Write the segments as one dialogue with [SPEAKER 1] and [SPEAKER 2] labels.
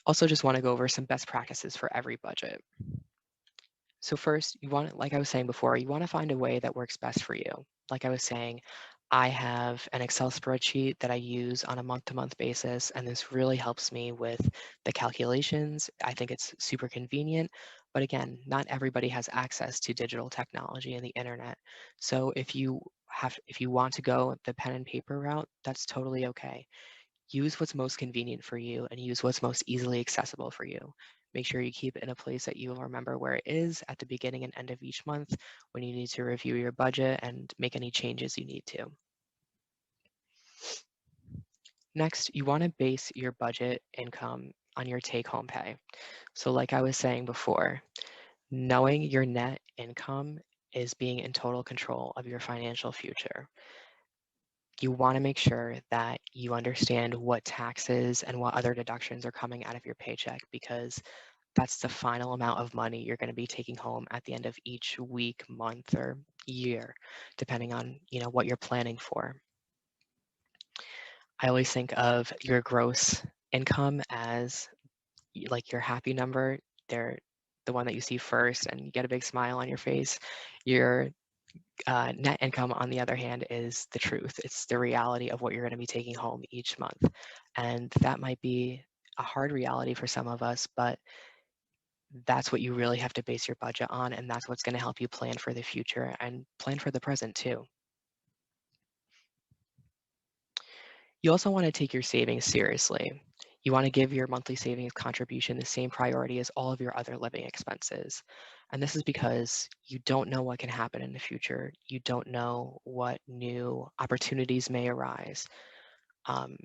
[SPEAKER 1] Also, just want to go over some best practices for every budget. So first, you want, like I was saying before, you want to find a way that works best for you. Like I was saying, I have an Excel spreadsheet that I use on a month-to-month basis, and this really helps me with the calculations. I think it's super convenient, but again, not everybody has access to digital technology and the internet. So if you want to go the pen and paper route, that's totally okay. Use what's most convenient for you and use what's most easily accessible for you. Make sure you keep it in a place that you'll remember where it is at the beginning and end of each month when you need to review your budget and make any changes you need to. Next, you want to base your budget income on your take-home pay. So like I was saying before, knowing your net income is being in total control of your financial future. You want to make sure that you understand what taxes and what other deductions are coming out of your paycheck because that's the final amount of money you're going to be taking home at the end of each week, month, or year, depending on, what you're planning for. I always think of your gross income as like your happy number. They're the one that you see first and you get a big smile on your face. Your net income, on the other hand, is the truth. It's the reality of what you're going to be taking home each month. And that might be a hard reality for some of us, but that's what you really have to base your budget on. And that's what's going to help you plan for the future and plan for the present too. You also want to take your savings seriously. You want to give your monthly savings contribution the same priority as all of your other living expenses. And this is because you don't know what can happen in the future. You don't know what new opportunities may arise. Um,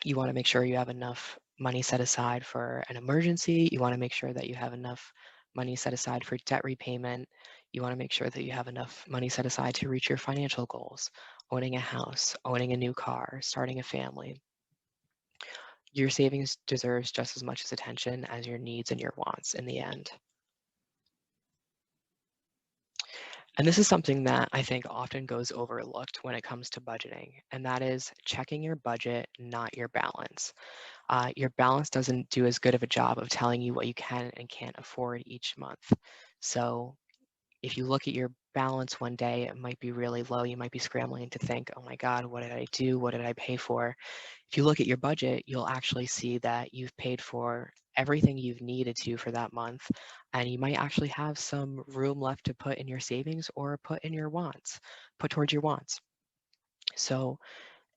[SPEAKER 1] you want to make sure you have enough money set aside for an emergency. You want to make sure that you have enough money set aside for debt repayment. You want to make sure that you have enough money set aside to reach your financial goals, owning a house, owning a new car, starting a family. Your savings deserves just as much as attention as your needs and your wants in the end. And this is something that I think often goes overlooked when it comes to budgeting, and that is checking your budget, not your balance. Your balance doesn't do as good of a job of telling you what you can and can't afford each month. So if you look at your balance one day, it might be really low. You might be scrambling to think, oh my God, what did I do? What did I pay for? If you look at your budget, you'll actually see that you've paid for everything you've needed to for that month. And you might actually have some room left to put in your savings or put in your wants, put towards your wants. So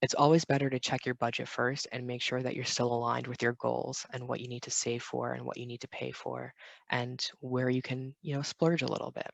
[SPEAKER 1] it's always better to check your budget first and make sure that you're still aligned with your goals and what you need to save for and what you need to pay for and where you can, splurge a little bit.